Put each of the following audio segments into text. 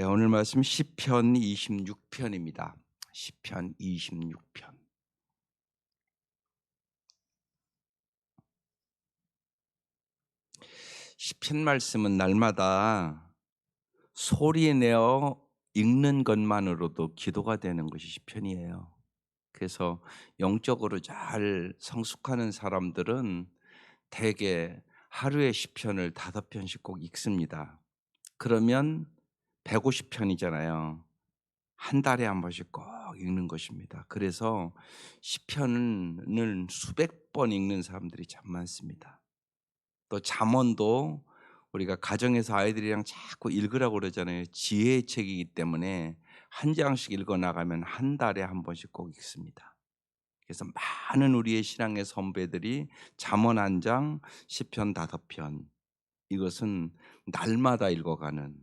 네, 오늘 말씀 시편 26편입니다. 시편 26편. 시편 말씀은 날마다 소리 내어 읽는 것만으로도 기도가 되는 것이 시편이에요. 그래서 영적으로 잘 성숙하는 사람들은 대개 하루에 시편을 5편씩 꼭 읽습니다. 그러면 150편이잖아요. 한 달에 한 번씩 꼭 읽는 것입니다. 그래서 시편을 수백 번 읽는 사람들이 참 많습니다. 또 잠언도 우리가 가정에서 아이들이랑 자꾸 읽으라고 그러잖아요. 지혜의 책이기 때문에 한 장씩 읽어 나가면 한 달에 한 번씩 꼭 읽습니다. 그래서 많은 우리의 신앙의 선배들이 잠언 한 장, 시편 5편, 이것은 날마다 읽어가는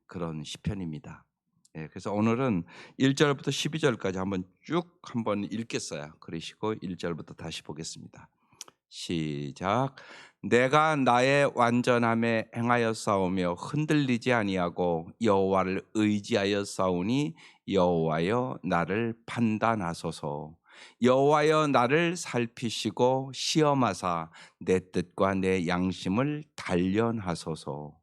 그런 시편입니다. 그래서 오늘은 1절부터 12절까지 한번 읽겠어요. 그러시고 1절부터 다시 보겠습니다. 시작. 내가 나의 완전함에 행하여 싸우며 흔들리지 아니하고 여호와를 의지하여 싸우니 여호와여 나를 판단하소서. 여호와여 나를 살피시고 시험하사 내 뜻과 내 양심을 단련하소서.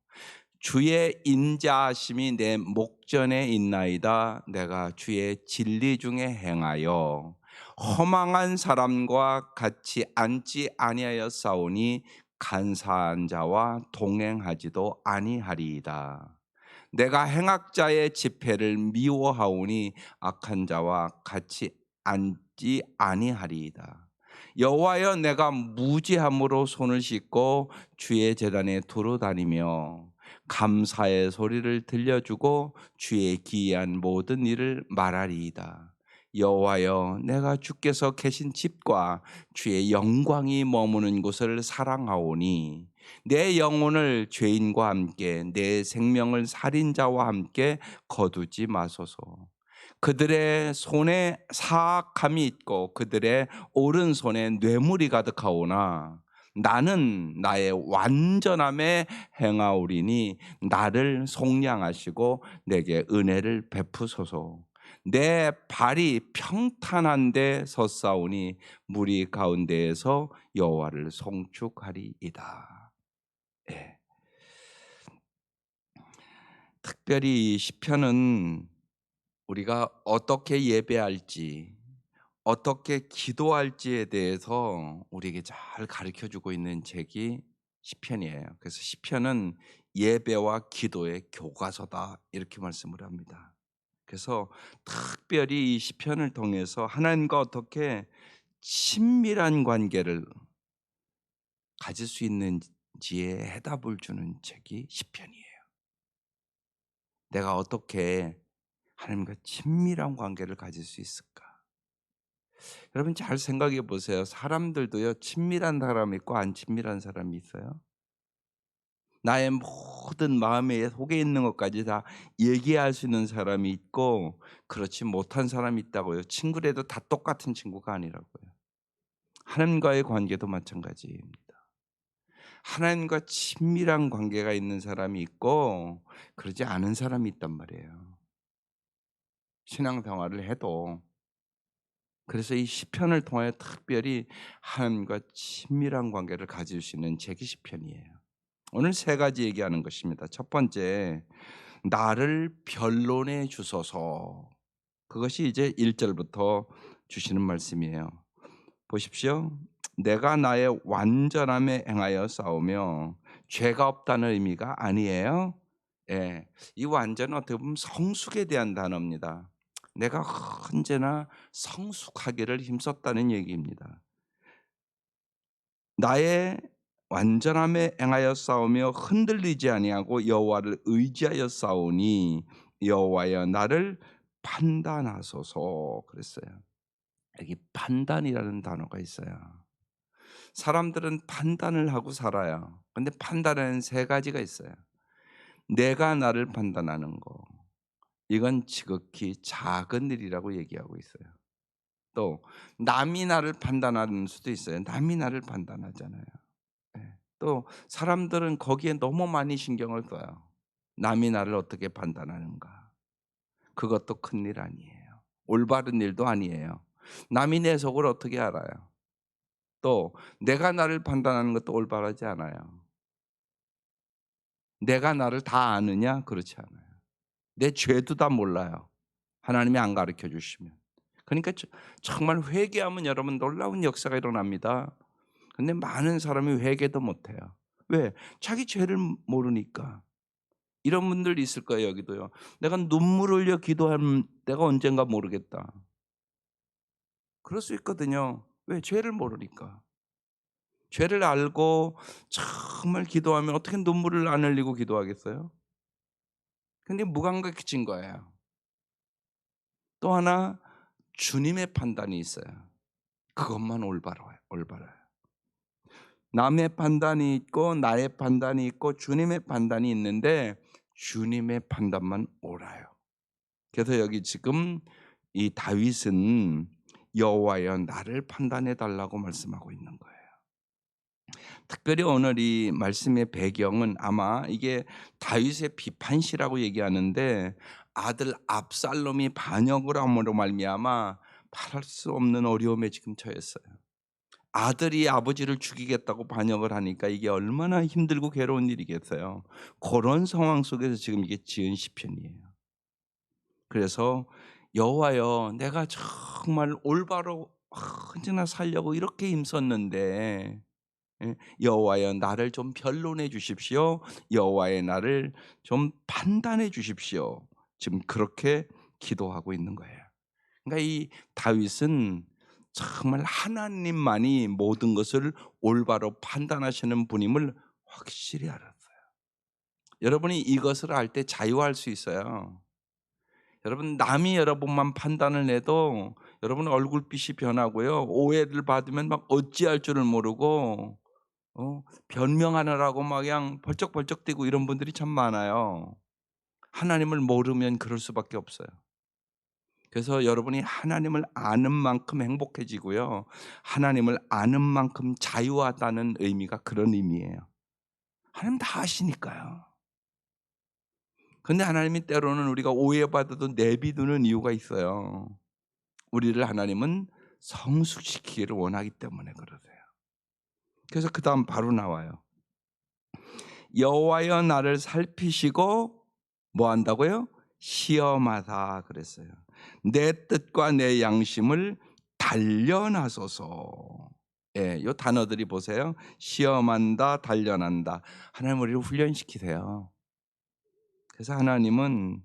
주의 인자하심이 내 목전에 있나이다. 내가 주의 진리 중에 행하여 허망한 사람과 같이 앉지 아니하여 싸우니 간사한 자와 동행하지도 아니하리이다. 내가 행악자의 집회를 미워하오니 악한 자와 같이 앉지 아니하리이다. 여호와여 내가 무지함으로 손을 씻고 주의 제단에 두루 다니며 감사의 소리를 들려주고 주의 기이한 모든 일을 말하리이다. 여호와여 내가 주께서 계신 집과 주의 영광이 머무는 곳을 사랑하오니 내 영혼을 죄인과 함께 내 생명을 살인자와 함께 거두지 마소서. 그들의 손에 사악함이 있고 그들의 오른손에 뇌물이 가득하오나 나는 나의 완전함에 행하오리니 나를 속량하시고 내게 은혜를 베푸소서. 내 발이 평탄한 데 섰사오니 무리 가운데에서 여호와를 송축하리이다. 예. 특별히 이 시편은 우리가 어떻게 예배할지, 어떻게 기도할지에 대해서 우리에게 잘 가르쳐 주고 있는 책이 시편이에요. 그래서 시편은 예배와 기도의 교과서다 이렇게 말씀을 합니다. 그래서 특별히 이 시편을 통해서 하나님과 어떻게 친밀한 관계를 가질 수 있는지에 해답을 주는 책이 시편이에요. 내가 어떻게 하나님과 친밀한 관계를 가질 수 있을까? 여러분 잘 생각해 보세요. 사람들도요, 친밀한 사람이 있고 안 친밀한 사람이 있어요. 나의 모든 마음에 속에 있는 것까지 다 얘기할 수 있는 사람이 있고 그렇지 못한 사람이 있다고요. 친구라도 다 똑같은 친구가 아니라고요. 하나님과의 관계도 마찬가지입니다. 하나님과 친밀한 관계가 있는 사람이 있고 그러지 않은 사람이 있단 말이에요. 신앙생활을 해도. 그래서 이 시편을 통해 특별히 하나님과 친밀한 관계를 가질 수 있는 책이 시편이에요. 오늘 3가지 얘기하는 것입니다. 첫 번째, 나를 변론해 주소서. 그것이 이제 1절부터 주시는 말씀이에요. 보십시오. 내가 나의 완전함에 행하여 싸우며 죄가 없다는 의미가 아니에요. 예, 이 완전은 어떻게 보면 성숙에 대한 단어입니다. 내가 언제나 성숙하기를 힘썼다는 얘기입니다. 나의 완전함에 행하여 싸우며 흔들리지 아니하고 여호와를 의지하여 싸우니 여호와여 나를 판단하소서 그랬어요. 여기 판단이라는 단어가 있어요. 사람들은 판단을 하고 살아요. 근데 판단에는 3가지가 있어요. 내가 나를 판단하는 거. 이건 지극히 작은 일이라고 얘기하고 있어요. 또 남이 나를 판단하는 수도 있어요. 남이 나를 판단하잖아요. 또 사람들은 거기에 너무 많이 신경을 써요. 남이 나를 어떻게 판단하는가. 그것도 큰일 아니에요. 올바른 일도 아니에요. 남이 내 속을 어떻게 알아요? 또 내가 나를 판단하는 것도 올바르지 않아요. 내가 나를 다 아느냐? 그렇지 않아요. 내 죄도 다 몰라요. 하나님이 안 가르쳐 주시면. 그러니까 정말 회개하면 여러분 놀라운 역사가 일어납니다. 근데 많은 사람이 회개도 못 해요. 왜? 자기 죄를 모르니까. 이런 분들 있을 거예요, 여기도요. 내가 눈물 흘려 기도하면 내가 언젠가 모르겠다. 그럴 수 있거든요. 왜? 죄를 모르니까. 죄를 알고 정말 기도하면 어떻게 눈물을 안 흘리고 기도하겠어요? 근데 무감각해진 거예요. 또 하나 주님의 판단이 있어요. 그것만 올바라요. 남의 판단이 있고 나의 판단이 있고 주님의 판단이 있는데 주님의 판단만 옳아요. 그래서 여기 지금 이 다윗은 여호와여 나를 판단해 달라고 말씀하고 있는 거예요. 특별히 오늘 이 말씀의 배경은 아마 이게 다윗의 비판시라고 얘기하는데 아들 압살롬이 반역을 함으로 말미암아 말할 수 없는 어려움에 지금 처했어요. 아들이 아버지를 죽이겠다고 반역을 하니까 이게 얼마나 힘들고 괴로운 일이겠어요. 그런 상황 속에서 지금 이게 지은 시편이에요. 그래서 여호와여 내가 정말 올바로 언제나 살려고 이렇게 힘썼는데 여호와여 나를 좀 변론해 주십시오. 여호와의 나를 좀 판단해 주십시오. 지금 그렇게 기도하고 있는 거예요. 그러니까 이 다윗은 정말 하나님만이 모든 것을 올바로 판단하시는 분임을 확실히 알았어요. 여러분이 이것을 알 때 자유할 수 있어요. 여러분 남이 여러분만 판단을 해도 여러분 얼굴빛이 변하고요. 오해를 받으면 막 어찌할 줄을 모르고 변명하느라고 막 그냥 벌쩍벌쩍 뛰고 이런 분들이 참 많아요. 하나님을 모르면 그럴 수밖에 없어요. 그래서 여러분이 하나님을 아는 만큼 행복해지고요. 하나님을 아는 만큼 자유하다는 의미가 그런 의미예요. 하나님 다 아시니까요. 그런데 하나님이 때로는 우리가 오해받아도 내비두는 이유가 있어요. 우리를 하나님은 성숙시키기를 원하기 때문에 그러세요. 그래서 그 다음 바로 나와요. 여호와여 나를 살피시고 뭐 한다고요? 시험하사 그랬어요. 내 뜻과 내 양심을 단련하소서. 예, 요 단어들이 보세요. 시험한다, 단련한다. 하나님 우리를 훈련시키세요. 그래서 하나님은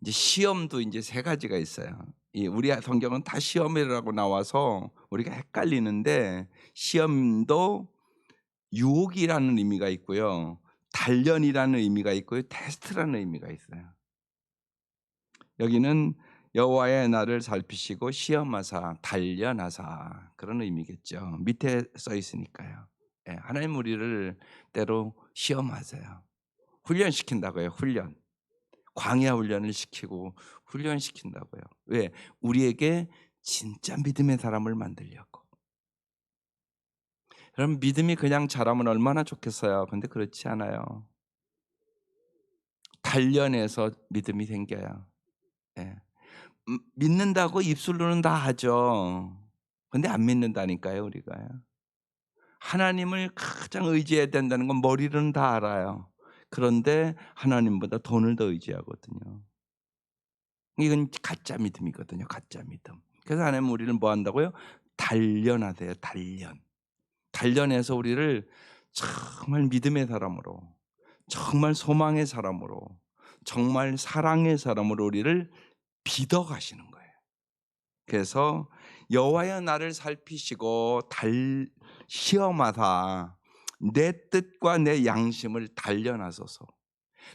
이제 시험도 이제 세 가지가 있어요. 이 우리 성경은 다 시험이라고 나와서 우리가 헷갈리는데 시험도 유혹이라는 의미가 있고요. 단련이라는 의미가 있고요. 테스트라는 의미가 있어요. 여기는 여호와의 나를 살피시고 시험하사 단련하사 그런 의미겠죠. 밑에 써 있으니까요. 예, 하나님 우리를 때로 시험하세요. 훈련시킨다고요. 훈련. 광야 훈련을 시키고 훈련시킨다고요. 왜? 우리에게 진짜 믿음의 사람을 만들려고. 그럼 믿음이 그냥 자라면 얼마나 좋겠어요. 근데 그렇지 않아요. 단련해서 믿음이 생겨요. 예. 믿는다고 입술로는 다 하죠. 근데 안 믿는다니까요, 우리가요. 하나님을 가장 의지해야 된다는 건 머리로는 다 알아요. 그런데 하나님보다 돈을 더 의지하거든요. 이건 가짜 믿음이거든요, 가짜 믿음. 그래서 하나님 우리를 뭐 한다고요? 단련하세요, 단련. 단련해서 우리를 정말 믿음의 사람으로, 정말 소망의 사람으로, 정말 사랑의 사람으로 우리를 빚어 가시는 거예요. 그래서 여호와여 나를 살피시고 시험하사 내 뜻과 내 양심을 단련하소서.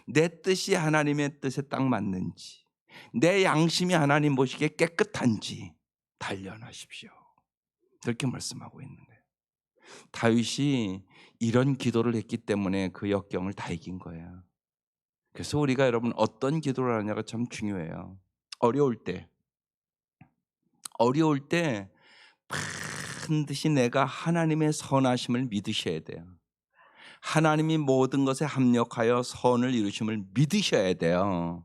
내 뜻이 하나님의 뜻에 딱 맞는지, 내 양심이 하나님 보시기에 깨끗한지 단련하십시오. 그렇게 말씀하고 있는 거예요. 다윗이 이런 기도를 했기 때문에 그 역경을 다 이긴 거예요. 그래서 우리가 여러분 어떤 기도를 하냐가 참 중요해요. 어려울 때 반드시 내가 하나님의 선하심을 믿으셔야 돼요. 하나님이 모든 것에 합력하여 선을 이루심을 믿으셔야 돼요.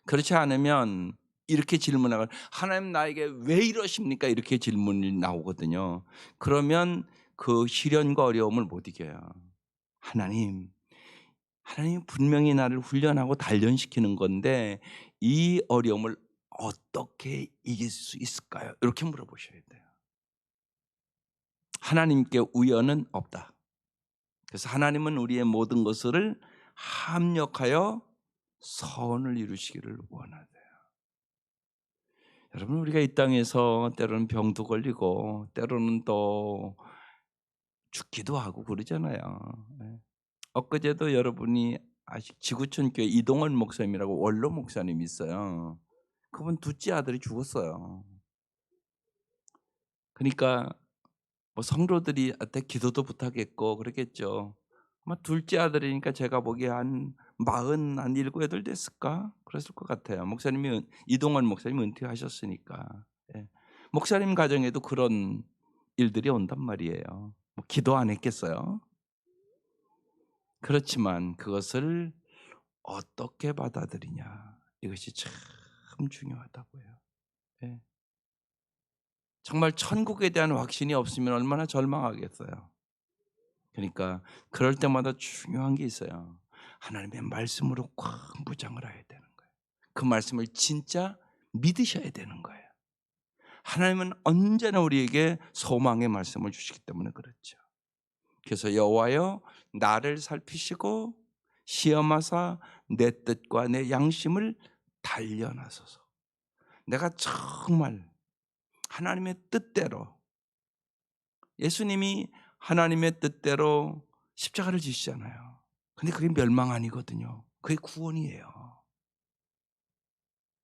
그렇지 않으면 이렇게 질문하고 "하나님 나에게 왜 이러십니까?" 이렇게 질문이 나오거든요. 그러면 그 시련과 어려움을 못 이겨요. 하나님, 하나님이 분명히 나를 훈련하고 단련시키는 건데 이 어려움을 어떻게 이길 수 있을까요? 이렇게 물어보셔야 돼요. 하나님께 우연은 없다. 그래서 하나님은 우리의 모든 것을 합력하여 선을 이루시기를 원하세요. 여러분 우리가 이 땅에서 때로는 병도 걸리고 때로는 또 죽기도 하고 그러잖아요. 예. 엊그제도 여러분이 아직 지구촌 교회 이동원 목사님이라고 원로 목사님이 있어요. 그분 둘째 아들이 죽었어요. 그러니까 뭐 성도들이 한테 기도도 부탁했고 그랬겠죠. 아마 둘째 아들이니까 제가 보기에 한 40, 한 7, 8 됐을까? 그랬을 것 같아요. 목사님이 이동원 목사님이 은퇴하셨으니까. 예. 목사님 가정에도 그런 일들이 온단 말이에요. 뭐 기도 안 했겠어요? 그렇지만 그것을 어떻게 받아들이냐 이것이 참 중요하다고요. 예. 정말 천국에 대한 확신이 없으면 얼마나 절망하겠어요. 그러니까 그럴 때마다 중요한 게 있어요. 하나님의 말씀으로 꽉 무장을 해야 되는 거예요. 그 말씀을 진짜 믿으셔야 되는 거예요. 하나님은 언제나 우리에게 소망의 말씀을 주시기 때문에 그렇죠. 그래서 여호와여 나를 살피시고 시험하사 내 뜻과 내 양심을 단련하소서. 내가 정말 하나님의 뜻대로 예수님이 하나님의 뜻대로 십자가를 지시잖아요. 근데 그게 멸망 아니거든요. 그게 구원이에요.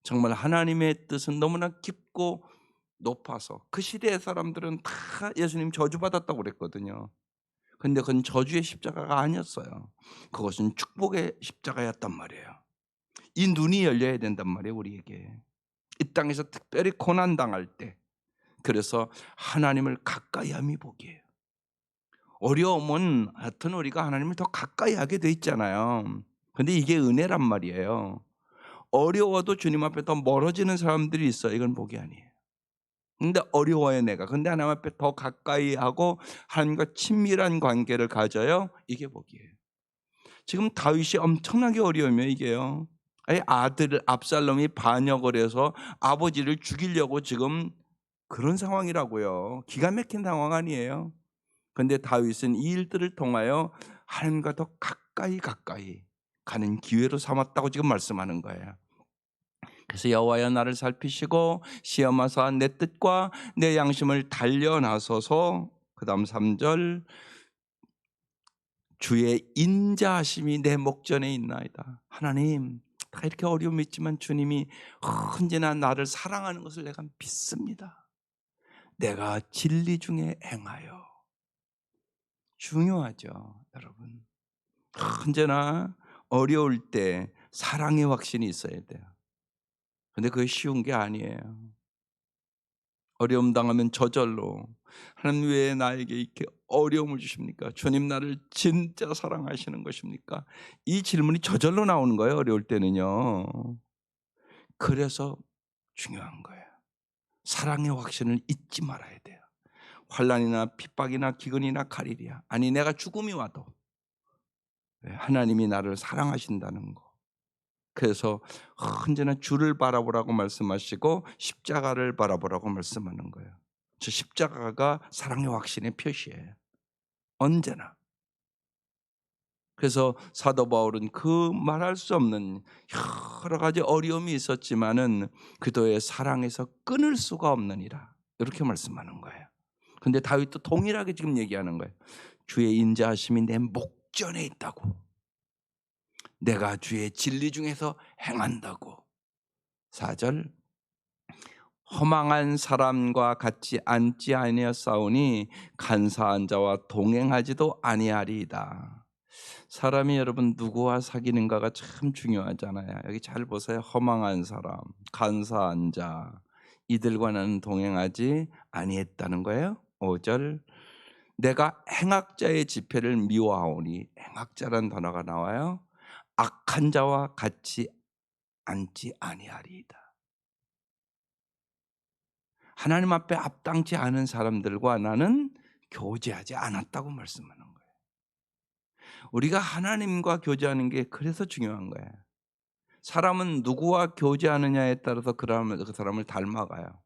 정말 하나님의 뜻은 너무나 깊고 높아서 그 시대의 사람들은 다 예수님 저주받았다고 그랬거든요. 근데 그건 저주의 십자가가 아니었어요. 그것은 축복의 십자가였단 말이에요. 이 눈이 열려야 된단 말이에요, 우리에게. 이 땅에서 특별히 고난 당할 때. 그래서 하나님을 가까이 함이 복이에요. 어려움은 하여튼 우리가 하나님을 더 가까이 하게 돼 있잖아요. 근데 이게 은혜란 말이에요. 어려워도 주님 앞에 더 멀어지는 사람들이 있어요. 이건 복이 아니에요. 근데 어려워요, 내가. 근데 하나님 앞에 더 가까이 하고 하나님과 친밀한 관계를 가져요. 이게 복이에요. 지금 다윗이 엄청나게 어려우면 이게요. 아예 아들 압살롬이 반역을 해서 아버지를 죽이려고 지금 그런 상황이라고요. 기가 막힌 상황 아니에요. 그런데 다윗은 이 일들을 통하여 하나님과 더 가까이 가는 기회로 삼았다고 지금 말씀하는 거예요. 그래서 여호와여 나를 살피시고 시험하사 내 뜻과 내 양심을 단련하소서. 그다음 3절 주의 인자하심이 내 목전에 있나이다. 하나님 다 이렇게 어려움이 있지만 주님이 언제나 나를 사랑하는 것을 내가 믿습니다. 내가 진리 중에 행하여. 중요하죠, 여러분. 언제나 어려울 때 사랑의 확신이 있어야 돼요. 근데 그게 쉬운 게 아니에요. 어려움 당하면 저절로 하나님 왜 나에게 이렇게 어려움을 주십니까? 주님 나를 진짜 사랑하시는 것입니까? 이 질문이 저절로 나오는 거예요. 어려울 때는요. 그래서 중요한 거예요. 사랑의 확신을 잊지 말아야 돼요. 환난이나 핍박이나 기근이나 칼이랴 아니 내가 죽음이 와도 하나님이 나를 사랑하신다는 거. 그래서 언제나 주를 바라보라고 말씀하시고 십자가를 바라보라고 말씀하는 거예요. 저 십자가가 사랑의 확신의 표시예요. 언제나. 그래서 사도 바울은 그 말할 수 없는 여러 가지 어려움이 있었지만은 그도의 사랑에서 끊을 수가 없느니라. 이렇게 말씀하는 거예요. 근데 다윗도 동일하게 지금 얘기하는 거예요. 주의 인자하심이 내 목전에 있다고. 내가 주의 진리 중에서 행한다고. 4절 허망한 사람과 같이 앉지 아니하사오니 간사한 자와 동행하지도 아니하리이다. 사람이 여러분 누구와 사귀는가가 참 중요하잖아요. 여기 잘 보세요. 허망한 사람, 간사한 자 이들과 나는 동행하지 아니했다는 거예요. 5절 내가 행악자의 지폐를 미워하오니, 행악자란 단어가 나와요. 악한 자와 같이 앉지 아니하리이다. 하나님 앞에 합당치 않은 사람들과 나는 교제하지 않았다고 말씀하는 거예요. 우리가 하나님과 교제하는 게 그래서 중요한 거예요. 사람은 누구와 교제하느냐에 따라서 그 사람을 닮아가요.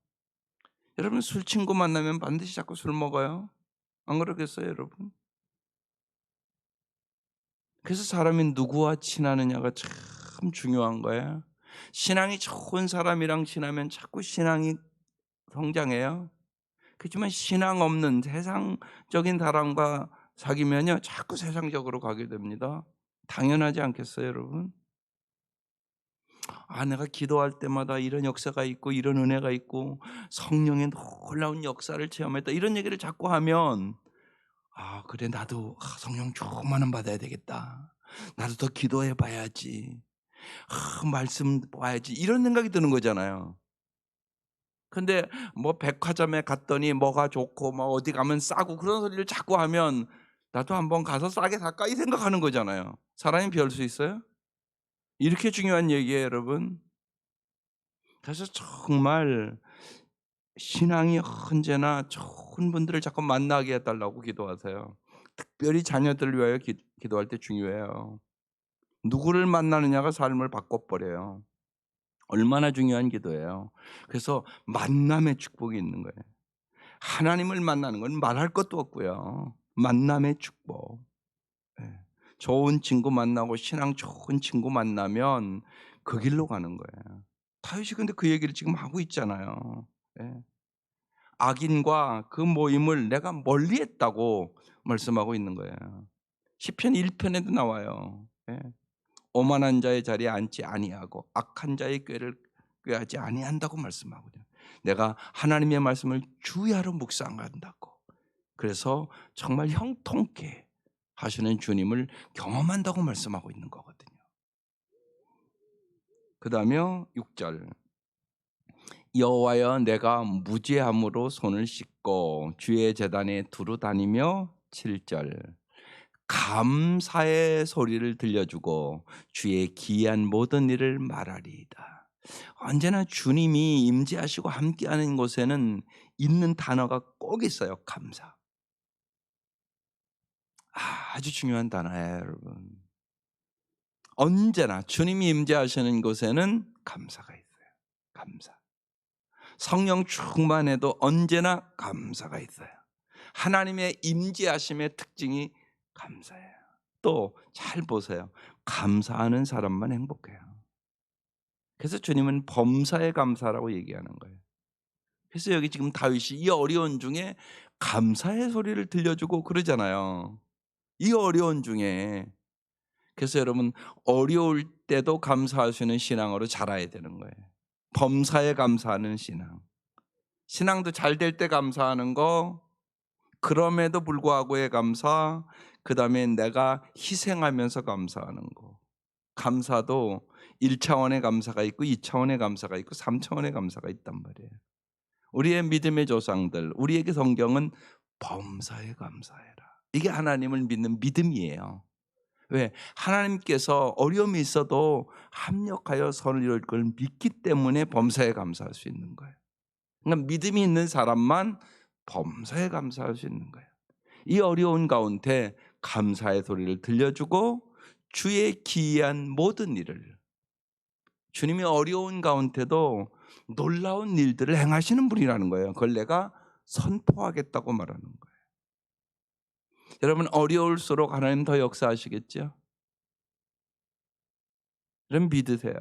여러분, 술 친구 만나면 반드시 자꾸 술 먹어요? 안 그러겠어요, 여러분? 그래서 사람이 누구와 친하느냐가 참 중요한 거예요. 신앙이 좋은 사람이랑 친하면 자꾸 신앙이 성장해요. 그렇지만 신앙 없는 세상적인 사람과 사귀면요, 자꾸 세상적으로 가게 됩니다. 당연하지 않겠어요, 여러분? 내가 기도할 때마다 이런 역사가 있고 이런 은혜가 있고 성령의 놀라운 역사를 체험했다, 이런 얘기를 자꾸 하면 그래, 나도 성령 충만은 받아야 되겠다. 나도 더 기도해 봐야지. 말씀 봐야지. 이런 생각이 드는 거잖아요. 근데 뭐 백화점에 갔더니 뭐가 좋고 뭐 어디 가면 싸고 그런 소리를 자꾸 하면 나도 한번 가서 싸게 살까 이 생각하는 거잖아요. 사람이 변할 수 있어요? 이렇게 중요한 얘기예요, 여러분. 그래서 정말 신앙이 언제나 좋은 분들을 자꾸 만나게 해달라고 기도하세요. 특별히 자녀들을 위하여 기도할 때 중요해요. 누구를 만나느냐가 삶을 바꿔버려요. 얼마나 중요한 기도예요. 그래서 만남의 축복이 있는 거예요. 하나님을 만나는 건 말할 것도 없고요. 만남의 축복. 예. 좋은 친구 만나고 신앙 좋은 친구 만나면 그 길로 가는 거예요. 다윗이 근데 그 얘기를 지금 하고 있잖아요. 예. 악인과 그 모임을 내가 멀리했다고 말씀하고 있는 거예요. 시편 1편에도 나와요. 예. 오만한 자의 자리에 앉지 아니하고 악한 자의 꾀를 꾀하지 아니한다고 말씀하거든요. 내가 하나님의 말씀을 주야로 묵상한다고. 그래서 정말 형통케 하시는 주님을 경험한다고 말씀하고 있는 거거든요. 그다음에 6절. 여호와여, 내가 무죄함으로 손을 씻고 주의 제단에 두루 다니며. 7절. 감사의 소리를 들려주고 주의 기이한 모든 일을 말하리이다. 언제나 주님이 임재하시고 함께하는 곳에는 있는 단어가 꼭 있어요. 감사. 아주 중요한 단어예요, 여러분. 언제나 주님이 임재하시는 곳에는 감사가 있어요. 감사. 성령 충만해도 언제나 감사가 있어요. 하나님의 임재하심의 특징이 감사예요. 또 잘 보세요. 감사하는 사람만 행복해요. 그래서 주님은 범사에 감사라고 얘기하는 거예요. 그래서 여기 지금 다윗이 이 어려운 중에 감사의 소리를 들려주고 그러잖아요. 이 어려운 중에. 그래서 여러분, 어려울 때도 감사할 수 있는 신앙으로 자라야 되는 거예요. 범사에 감사하는 신앙. 신앙도 잘 될 때 감사하는 거, 그럼에도 불구하고의 감사, 그다음에 내가 희생하면서 감사하는 거. 감사도 1차원의 감사가 있고 2차원의 감사가 있고 3차원의 감사가 있단 말이에요. 우리의 믿음의 조상들, 우리에게 성경은 범사에 감사해라. 이게 하나님을 믿는 믿음이에요. 왜? 하나님께서 어려움이 있어도 합력하여 선을 이룰 걸 믿기 때문에 범사에 감사할 수 있는 거예요. 그러니까 믿음이 있는 사람만 범사에 감사할 수 있는 거예요. 이 어려운 가운데 감사의 소리를 들려주고 주의 기이한 모든 일을, 주님이 어려운 가운데도 놀라운 일들을 행하시는 분이라는 거예요. 그걸 내가 선포하겠다고 말하는 거예요. 여러분, 어려울수록 하나님 더 역사하시겠죠? 여러분 믿으세요.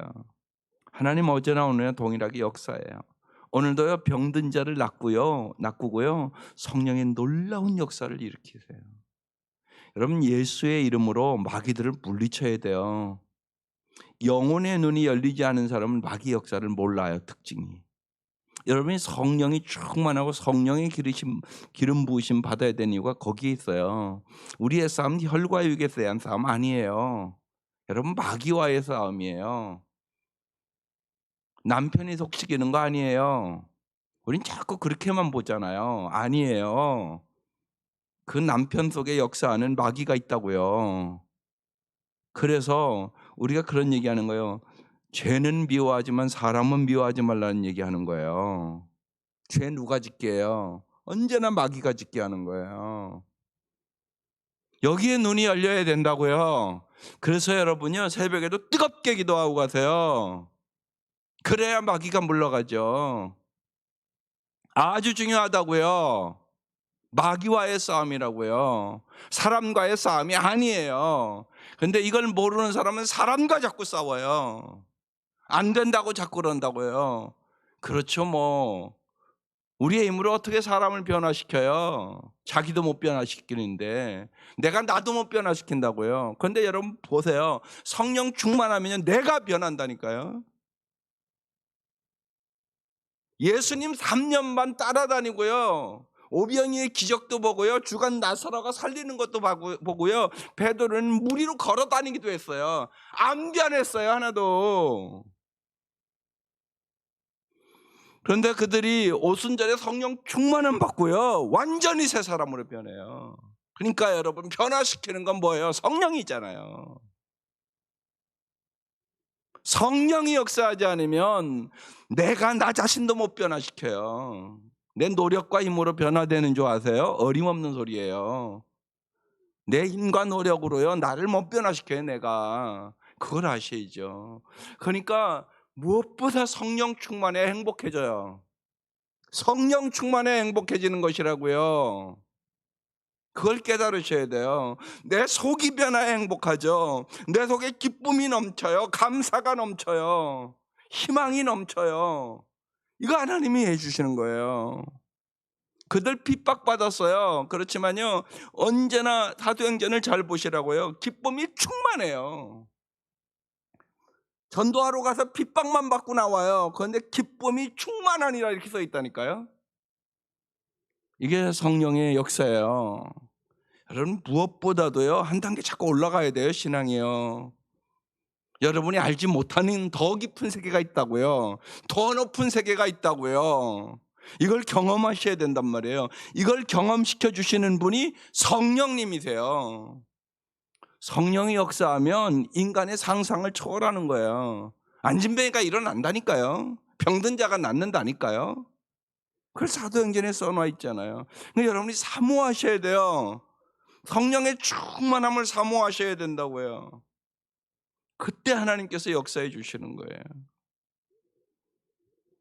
하나님 어제나 오늘나 동일하게 역사해요. 오늘도요, 병든 자를 낫고요 성령의 놀라운 역사를 일으키세요. 여러분, 예수의 이름으로 마귀들을 물리쳐야 돼요. 영혼의 눈이 열리지 않은 사람은 마귀 역사를 몰라요. 특징이. 여러분이 성령이 충만하고 성령의 기름 부으심 받아야 되는 이유가 거기에 있어요. 우리의 싸움은 혈과 육에 대한 싸움 아니에요. 여러분, 마귀와의 싸움이에요. 남편이 속삭이는 거 아니에요. 우린 자꾸 그렇게만 보잖아요. 아니에요. 그 남편 속에 역사하는 마귀가 있다고요. 그래서 우리가 그런 얘기하는 거예요. 죄는 미워하지만 사람은 미워하지 말라는 얘기하는 거예요. 죄 누가 짓게 해요? 언제나 마귀가 짓게 하는 거예요. 여기에 눈이 열려야 된다고요. 그래서 여러분요, 새벽에도 뜨겁게 기도하고 가세요. 그래야 마귀가 물러가죠. 아주 중요하다고요. 마귀와의 싸움이라고요. 사람과의 싸움이 아니에요. 근데 이걸 모르는 사람은 사람과 자꾸 싸워요. 안 된다고 자꾸 그런다고요. 그렇죠, 뭐. 우리의 힘으로 어떻게 사람을 변화시켜요? 자기도 못 변화시키는데 내가 나도 못 변화시킨다고요. 그런데 여러분 보세요. 성령 충만하면 내가 변한다니까요. 예수님 3년 반 따라다니고요. 오병이의 기적도 보고요. 주간 나사로가 살리는 것도 보고요. 베드로는 물 위로 걸어 다니기도 했어요. 안 변했어요, 하나도. 그런데 그들이 오순절에 성령 충만함 받고요, 완전히 새 사람으로 변해요. 그러니까 여러분, 변화시키는 건 뭐예요? 성령이잖아요. 성령이 역사하지 않으면 내가 나 자신도 못 변화시켜요. 내 노력과 힘으로 변화되는 줄 아세요? 어림없는 소리예요. 내 힘과 노력으로요, 나를 못 변화시켜요, 내가. 그걸 아셔야죠. 그러니까 무엇보다 성령 충만해 행복해져요. 성령 충만해 행복해지는 것이라고요. 그걸 깨달으셔야 돼요. 내 속이 변화해 행복하죠. 내 속에 기쁨이 넘쳐요. 감사가 넘쳐요. 희망이 넘쳐요. 이거 하나님이 해주시는 거예요. 그들 핍박받았어요. 그렇지만요, 언제나 사도행전을 잘 보시라고요, 기쁨이 충만해요. 전도하러 가서 핍박만 받고 나와요. 그런데 기쁨이 충만하니라 이렇게 써 있다니까요. 이게 성령의 역사예요. 여러분, 무엇보다도요, 한 단계 자꾸 올라가야 돼요, 신앙이요. 여러분이 알지 못하는 더 깊은 세계가 있다고요. 더 높은 세계가 있다고요. 이걸 경험하셔야 된단 말이에요. 이걸 경험시켜 주시는 분이 성령님이세요. 성령이 역사하면 인간의 상상을 초월하는 거예요. 안진뱅이가 일어난다니까요. 병든 자가 낫는다니까요. 그걸 사도행전에 써놔 있잖아요. 그러니까 여러분이 사모하셔야 돼요. 성령의 충만함을 사모하셔야 된다고요. 그때 하나님께서 역사해 주시는 거예요.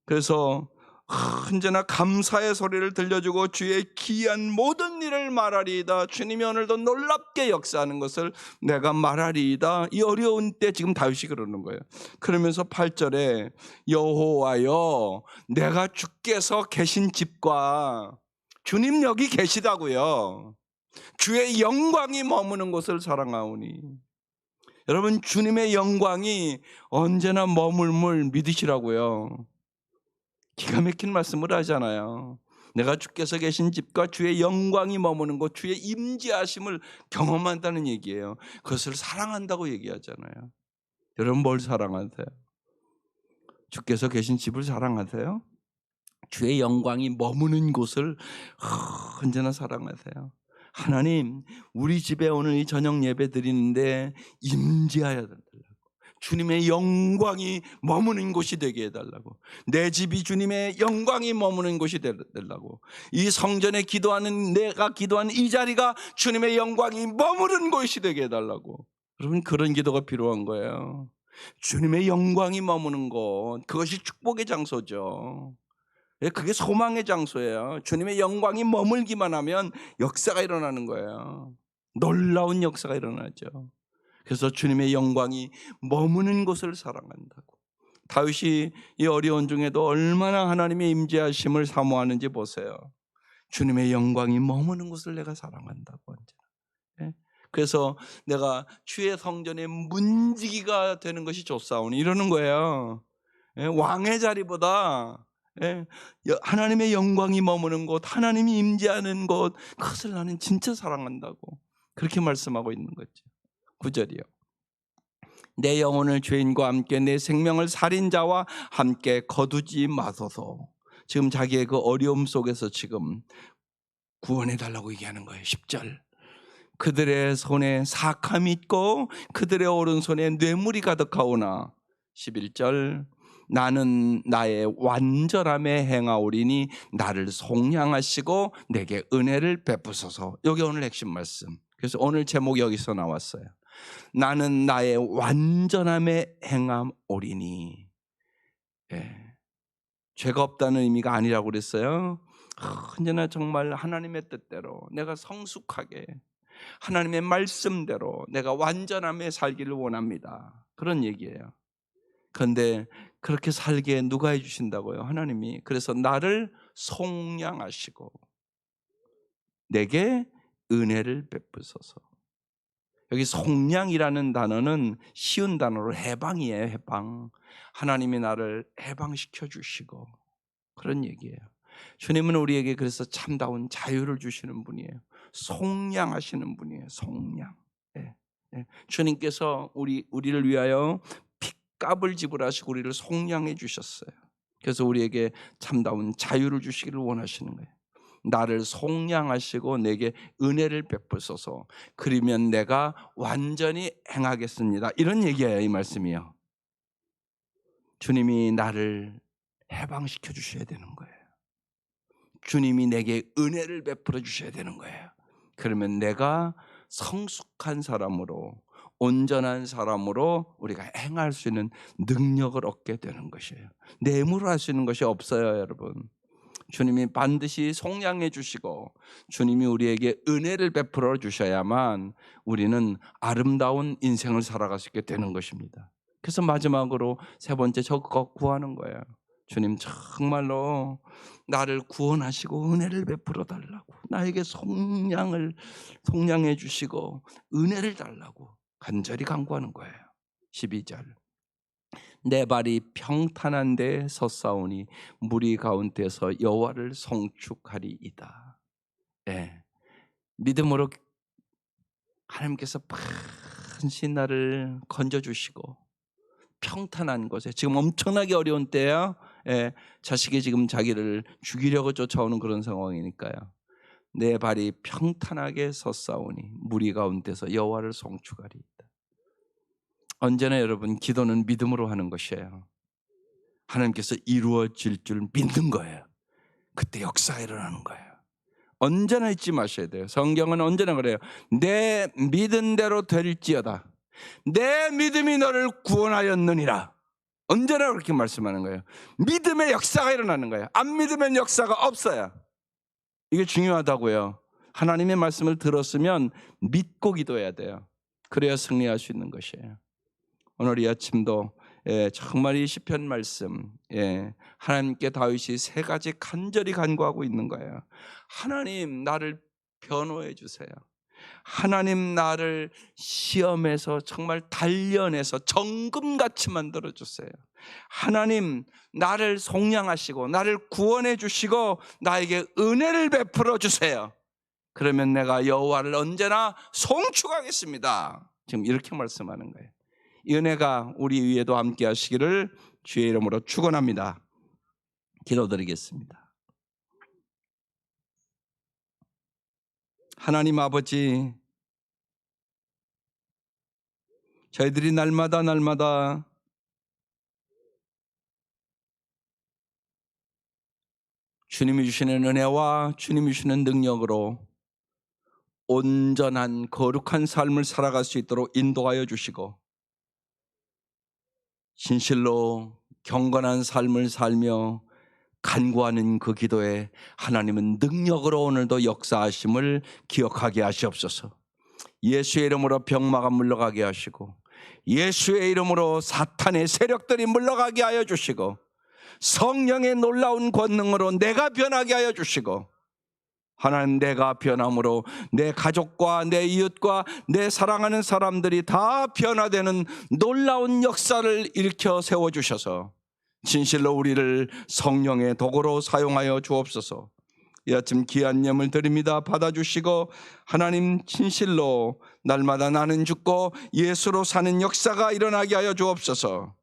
그래서 언제나 감사의 소리를 들려주고 주의 기이한 모든 일을 말하리이다. 주님이 오늘도 놀랍게 역사하는 것을 내가 말하리이다. 이 어려운 때 지금 다윗이 그러는 거예요. 그러면서 8절에 여호와여, 내가 주께서 계신 집과, 주님 여기 계시다고요. 주의 영광이 머무는 곳을 사랑하오니. 여러분, 주님의 영광이 언제나 머물물 믿으시라고요. 기가 막힌 말씀을 하잖아요. 내가 주께서 계신 집과 주의 영광이 머무는 곳, 주의 임재하심을 경험한다는 얘기예요. 그것을 사랑한다고 얘기하잖아요. 여러분, 뭘 사랑하세요? 주께서 계신 집을 사랑하세요? 주의 영광이 머무는 곳을 언제나 사랑하세요. 하나님, 우리 집에 오늘 이 저녁 예배 드리는데 임재하여 달라고, 주님의 영광이 머무는 곳이 되게 해달라고, 내 집이 주님의 영광이 머무는 곳이 되려고, 이 성전에 기도하는 내가 기도하는 이 자리가 주님의 영광이 머무는 곳이 되게 해달라고. 여러분, 그런 기도가 필요한 거예요. 주님의 영광이 머무는 곳, 그것이 축복의 장소죠. 그게 소망의 장소예요. 주님의 영광이 머물기만 하면 역사가 일어나는 거예요. 놀라운 역사가 일어나죠. 그래서 주님의 영광이 머무는 곳을 사랑한다고. 다윗이 이 어려운 중에도 얼마나 하나님의 임재하심을 사모하는지 보세요. 주님의 영광이 머무는 곳을 내가 사랑한다고. 언제나. 그래서 내가 주의 성전의 문지기가 되는 것이 좋사오니 이러는 거예요. 왕의 자리보다 하나님의 영광이 머무는 곳, 하나님이 임재하는 곳, 그것을 나는 진짜 사랑한다고 그렇게 말씀하고 있는 거죠. 9절이요. 내 영혼을 죄인과 함께 내 생명을 살인자와 함께 거두지 마소서. 지금 자기의 그 어려움 속에서 지금 구원해 달라고 얘기하는 거예요. 10절. 그들의 손에 사함이 있고 그들의 오른손에 뇌물이 가득하오나 11절. 나는 나의 완전함에 행하오리니 나를 속량하시고 내게 은혜를 베푸소서. 여기 오늘 핵심 말씀. 그래서 오늘 제목이 여기서 나왔어요. 나는 나의 완전함에 행하오리니. 예. 죄가 없다는 의미가 아니라고 그랬어요. 언제나 정말 하나님의 뜻대로 내가 성숙하게 하나님의 말씀대로 내가 완전함에 살기를 원합니다. 그런 얘기예요. 그런데 그렇게 살게 누가 해주신다고요? 하나님이. 그래서 나를 속량하시고 내게 은혜를 베푸소서. 여기 속량이라는 단어는 쉬운 단어로 해방이에요. 해방. 하나님이 나를 해방시켜 주시고 그런 얘기예요. 주님은 우리에게 그래서 참다운 자유를 주시는 분이에요. 속량하시는 분이에요. 속량. 예, 예. 주님께서 우리를 위하여 핏값을 지불하시고 우리를 속량해 주셨어요. 그래서 우리에게 참다운 자유를 주시기를 원하시는 거예요. 나를 속량하시고 내게 은혜를 베푸소서. 그러면 내가 완전히 행하겠습니다. 이런 얘기예요. 이 말씀이요. 주님이 나를 해방시켜 주셔야 되는 거예요. 주님이 내게 은혜를 베풀어 주셔야 되는 거예요. 그러면 내가 성숙한 사람으로 온전한 사람으로 우리가 행할 수 있는 능력을 얻게 되는 것이에요. 내 힘으로 할 수 있는 것이 없어요, 여러분. 주님이 반드시 속량해 주시고 주님이 우리에게 은혜를 베풀어 주셔야만 우리는 아름다운 인생을 살아갈 수 있게 되는 것입니다. 그래서 마지막으로 세 번째 저거 구하는 거예요. 주님 정말로 나를 구원하시고 은혜를 베풀어 달라고, 나에게 속량해 주시고 은혜를 달라고 간절히 간구하는 거예요. 12절. 내 발이 평탄한 데 섰사오니 무리 가운데서 여호와를 송축하리이다. 네. 믿음으로 하나님께서 반드시 나를 건져주시고 평탄한 곳에, 지금 엄청나게 어려운 때야. 예, 자식이 지금 자기를 죽이려고 쫓아오는 그런 상황이니까요. 내 발이 평탄하게 섰사오니 무리 가운데서 여호와를 송축하리이다. 언제나 여러분 기도는 믿음으로 하는 것이에요. 하나님께서 이루어질 줄 믿는 거예요. 그때 역사가 일어나는 거예요. 언제나 잊지 마셔야 돼요. 성경은 언제나 그래요. 내 믿은 대로 될지어다. 내 믿음이 너를 구원하였느니라. 언제나 그렇게 말씀하는 거예요. 믿음의 역사가 일어나는 거예요. 안 믿으면 역사가 없어요. 이게 중요하다고요. 하나님의 말씀을 들었으면 믿고 기도해야 돼요. 그래야 승리할 수 있는 것이에요. 오늘 이 아침도 정말 이 시편 말씀, 하나님께 다윗이 세 가지 간절히 간구하고 있는 거예요. 하나님, 나를 변호해 주세요. 하나님, 나를 시험에서 정말 단련해서 정금같이 만들어 주세요. 하나님, 나를 속량하시고 나를 구원해 주시고 나에게 은혜를 베풀어 주세요. 그러면 내가 여호와를 언제나 송축하겠습니다. 지금 이렇게 말씀하는 거예요. 이 은혜가 우리 위에도 함께 하시기를 주의 이름으로 축원합니다. 기도드리겠습니다. 하나님 아버지, 저희들이 날마다 주님이 주시는 은혜와 주님이 주시는 능력으로 온전한 거룩한 삶을 살아갈 수 있도록 인도하여 주시고 진실로 경건한 삶을 살며 간구하는 그 기도에 하나님은 능력으로 오늘도 역사하심을 기억하게 하시옵소서. 예수의 이름으로 병마가 물러가게 하시고 예수의 이름으로 사탄의 세력들이 물러가게 하여 주시고 성령의 놀라운 권능으로 내가 변하게 하여 주시고 하나님, 내가 변함으로 내 가족과 내 이웃과 내 사랑하는 사람들이 다 변화되는 놀라운 역사를 일으켜 세워주셔서 진실로 우리를 성령의 도구로 사용하여 주옵소서. 이 아침 귀한 예물 드립니다. 받아주시고 하나님, 진실로 날마다 나는 죽고 예수로 사는 역사가 일어나게 하여 주옵소서.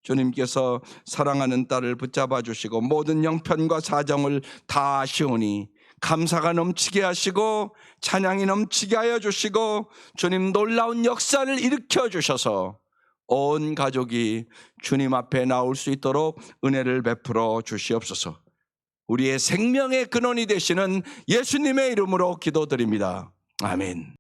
주님께서 사랑하는 딸을 붙잡아 주시고 모든 형편과 사정을 다 아시오니 감사가 넘치게 하시고 찬양이 넘치게 하여 주시고 주님 놀라운 역사를 일으켜 주셔서 온 가족이 주님 앞에 나올 수 있도록 은혜를 베풀어 주시옵소서. 우리의 생명의 근원이 되시는 예수님의 이름으로 기도드립니다. 아멘.